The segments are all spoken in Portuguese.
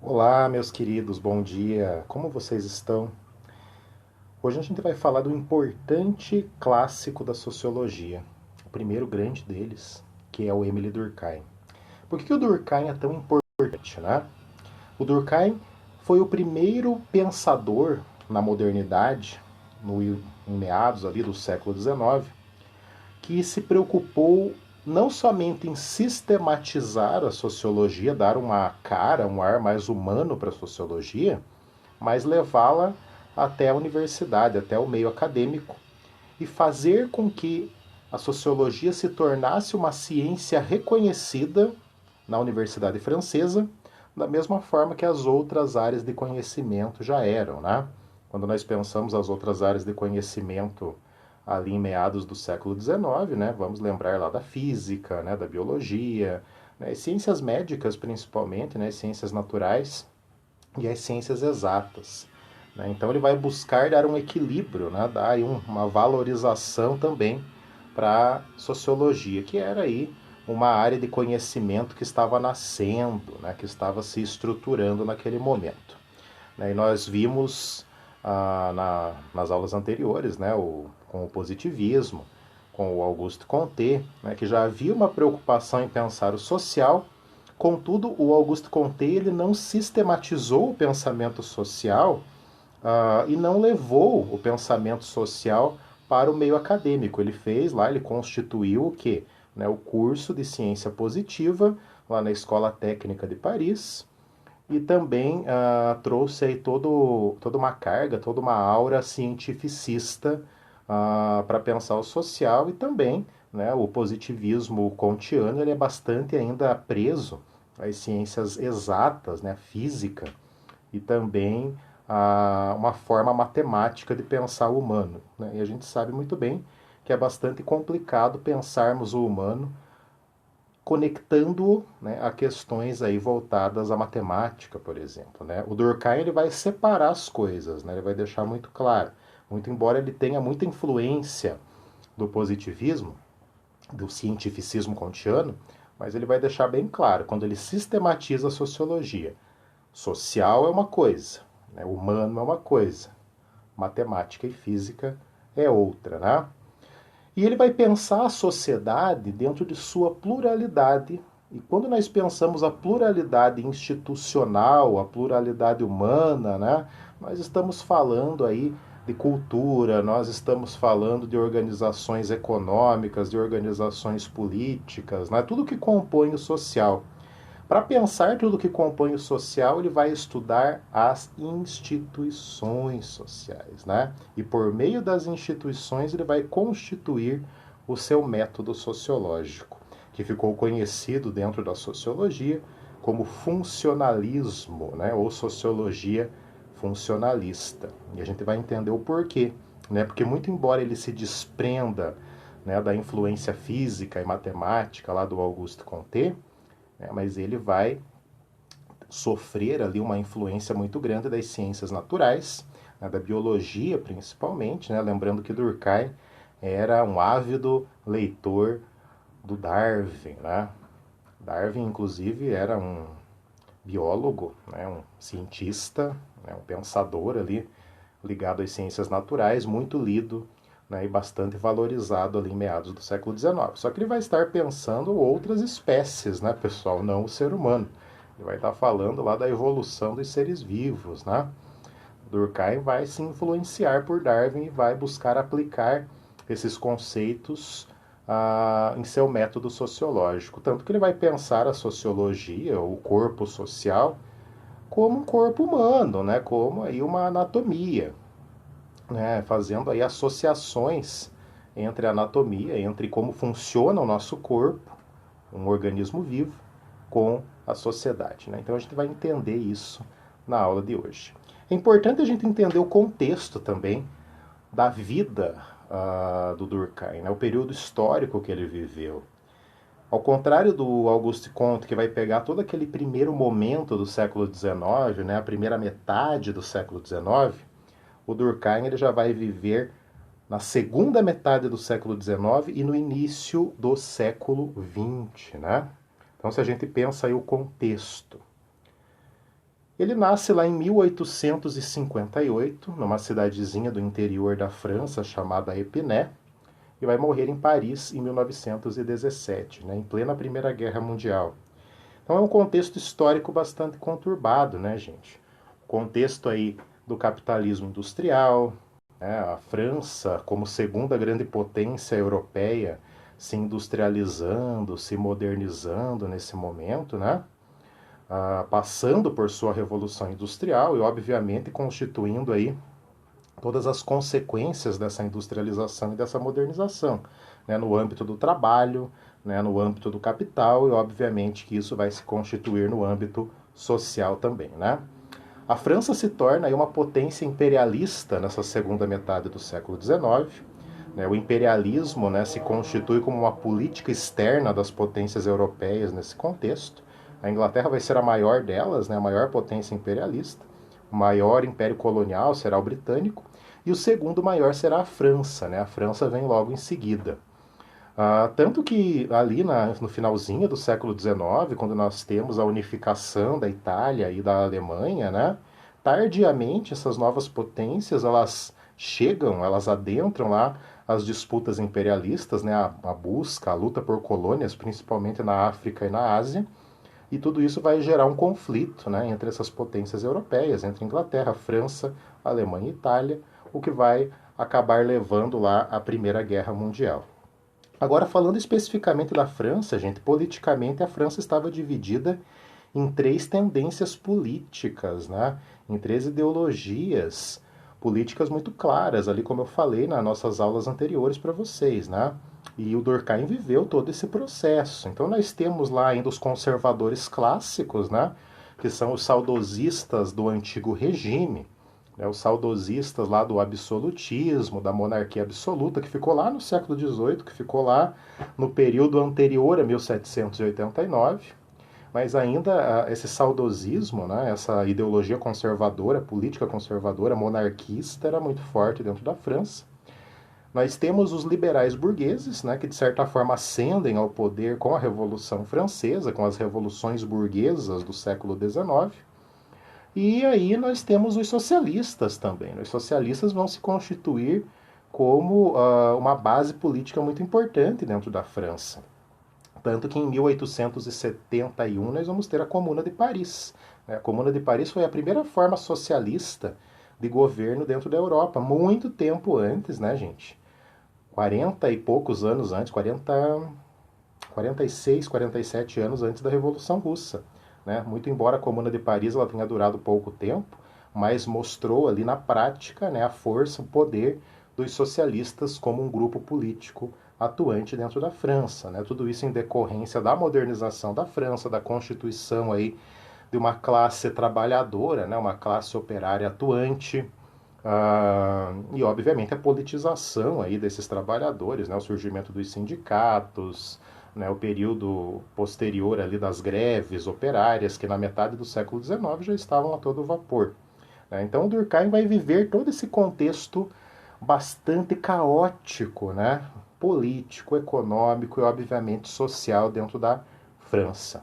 Olá, meus queridos, bom dia. Como vocês estão? Hoje a gente vai falar do importante clássico da sociologia, o primeiro grande deles, que é o Emile Durkheim. Por que o Durkheim é tão importante, né? O Durkheim foi o primeiro pensador na modernidade, em meados ali do século XIX, que se preocupou não somente em sistematizar a sociologia, dar uma cara, um ar mais humano para a sociologia, mas levá-la até a universidade, até o meio acadêmico e fazer com que a sociologia se tornasse uma ciência reconhecida na Universidade Francesa, da mesma forma que as outras áreas de conhecimento já eram, né? Quando nós pensamos as outras áreas de conhecimento ali em meados do século XIX, né? Vamos lembrar lá da física, né? Da biologia, né? Ciências médicas principalmente, né? Ciências naturais e as ciências exatas. Né? Então ele vai buscar dar um equilíbrio, né? Dar aí uma valorização também para a sociologia, que era aí uma área de conhecimento que estava nascendo, né? Que estava se estruturando naquele momento. Né? E nós vimos nas aulas anteriores, né? Com o positivismo, com o Auguste Comte, né? Que já havia uma preocupação em pensar o social. Contudo, o Auguste Comte ele não sistematizou o pensamento social e não levou o pensamento social para o meio acadêmico. Ele fez lá, ele constituiu o quê? Né, o curso de ciência positiva lá na Escola Técnica de Paris e também trouxe aí toda uma carga, toda uma aura cientificista para pensar o social e também, né, o positivismo kantiano ele é bastante ainda preso às ciências exatas, né, física e também uma forma matemática de pensar o humano. Né? E a gente sabe muito bem que é bastante complicado pensarmos o humano conectando-o, né, a questões aí voltadas à matemática, por exemplo. Né? O Durkheim ele vai separar as coisas, né? Ele vai deixar muito claro. Muito embora ele tenha muita influência do positivismo, do cientificismo kantiano, mas ele vai deixar bem claro, quando ele sistematiza a sociologia, social é uma coisa, né? Humano é uma coisa, matemática e física é outra, né? E ele vai pensar a sociedade dentro de sua pluralidade. E quando nós pensamos a pluralidade institucional, a pluralidade humana, né, nós estamos falando aí de cultura, nós estamos falando de organizações econômicas, de organizações políticas, né, tudo que compõe o social. Para pensar tudo que compõe o social, ele vai estudar as instituições sociais, né? E por meio das instituições ele vai constituir o seu método sociológico, que ficou conhecido dentro da sociologia como funcionalismo, né? Ou sociologia funcionalista. E a gente vai entender o porquê, né? Porque muito embora ele se desprenda, né, da influência física e matemática lá do Auguste Comte, né, mas ele vai sofrer ali uma influência muito grande das ciências naturais, né, da biologia principalmente, né, lembrando que Durkheim era um ávido leitor do Darwin, né? Darwin, inclusive, era um biólogo, né, um cientista, né, um pensador ali ligado às ciências naturais, muito lido, né, e bastante valorizado ali em meados do século XIX. Só que ele vai estar pensando outras espécies, né, pessoal, não o ser humano. Ele vai estar falando lá da evolução dos seres vivos, né? Durkheim vai se influenciar por Darwin e vai buscar aplicar esses conceitos em seu método sociológico. Tanto que ele vai pensar a sociologia, o corpo social, como um corpo humano, né? Como aí uma anatomia, né? Fazendo aí associações entre a anatomia, entre como funciona o nosso corpo, um organismo vivo, com a sociedade. Né? Então a gente vai entender isso na aula de hoje. É importante a gente entender o contexto também da vida do Durkheim, né? O período histórico que ele viveu. Ao contrário do Auguste Comte, que vai pegar todo aquele primeiro momento do século XIX, né, a primeira metade do século XIX, o Durkheim ele já vai viver na segunda metade do século XIX e no início do século XX. Né? Então, se a gente pensa aí o contexto. Ele nasce lá em 1858, numa cidadezinha do interior da França chamada Épinay, e vai morrer em Paris em 1917, né, em plena Primeira Guerra Mundial. Então é um contexto histórico bastante conturbado, né, gente? Contexto aí do capitalismo industrial, né, a França como segunda grande potência europeia se industrializando, se modernizando nesse momento, né? Passando por sua revolução industrial e, obviamente, constituindo aí todas as consequências dessa industrialização e dessa modernização, né, no âmbito do trabalho, né, no âmbito do capital e, obviamente, que isso vai se constituir no âmbito social também, né? A França se torna aí uma potência imperialista nessa segunda metade do século XIX. Né, o imperialismo, né, se constitui como uma política externa das potências europeias nesse contexto. A Inglaterra vai ser a maior delas, né, a maior potência imperialista. O maior império colonial será o britânico. E o segundo maior será a França. Né? A França vem logo em seguida. Tanto que ali no finalzinho do século XIX, quando nós temos a unificação da Itália e da Alemanha, né, tardiamente essas novas potências elas chegam, elas adentram lá as disputas imperialistas, né, a busca, a luta por colônias, principalmente na África e na Ásia, e tudo isso vai gerar um conflito, né, entre essas potências europeias, entre Inglaterra, França, Alemanha e Itália, o que vai acabar levando lá à Primeira Guerra Mundial. Agora, falando especificamente da França, gente, politicamente a França estava dividida em três tendências políticas, né? Em três ideologias políticas muito claras, ali como eu falei nas nossas aulas anteriores para vocês, né? E o Durkheim viveu todo esse processo. Então nós temos lá ainda os conservadores clássicos, né? Que são os saudosistas do antigo regime, né, os saudosistas lá do absolutismo, da monarquia absoluta, que ficou lá no século XVIII, que ficou lá no período anterior a 1789, mas ainda esse saudosismo, né, essa ideologia conservadora, política conservadora, monarquista, era muito forte dentro da França. Nós temos os liberais burgueses, né, que de certa forma ascendem ao poder com a Revolução Francesa, com as revoluções burguesas do século XIX. E aí nós temos os socialistas também. Os socialistas vão se constituir como uma base política muito importante dentro da França. Tanto que em 1871 nós vamos ter a Comuna de Paris. A Comuna de Paris foi a primeira forma socialista de governo dentro da Europa, muito tempo antes, né, gente? 40 e poucos anos antes, 46, 47 anos antes da Revolução Russa. Né? Muito embora a Comuna de Paris ela tenha durado pouco tempo, mas mostrou ali na prática, né, a força, o poder dos socialistas como um grupo político atuante dentro da França. Né? Tudo isso em decorrência da modernização da França, da constituição aí de uma classe trabalhadora, né, uma classe operária atuante, e obviamente a politização aí desses trabalhadores, né, o surgimento dos sindicatos, né, o período posterior ali das greves operárias, que na metade do século XIX já estavam a todo vapor. Né? Então Durkheim vai viver todo esse contexto bastante caótico, né, político, econômico e obviamente social dentro da França.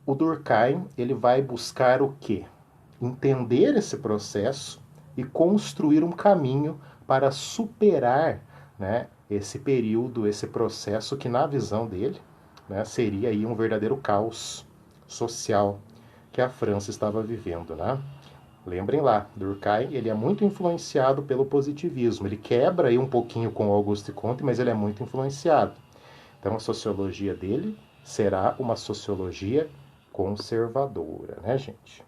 O Durkheim ele vai buscar o quê? Entender esse processo e construir um caminho para superar, né, esse período, esse processo que na visão dele, né, seria aí um verdadeiro caos social que a França estava vivendo, né? Lembrem lá, Durkheim ele é muito influenciado pelo positivismo, ele quebra aí um pouquinho com Auguste Comte, mas ele é muito influenciado. Então a sociologia dele será uma sociologia conservadora, né, gente?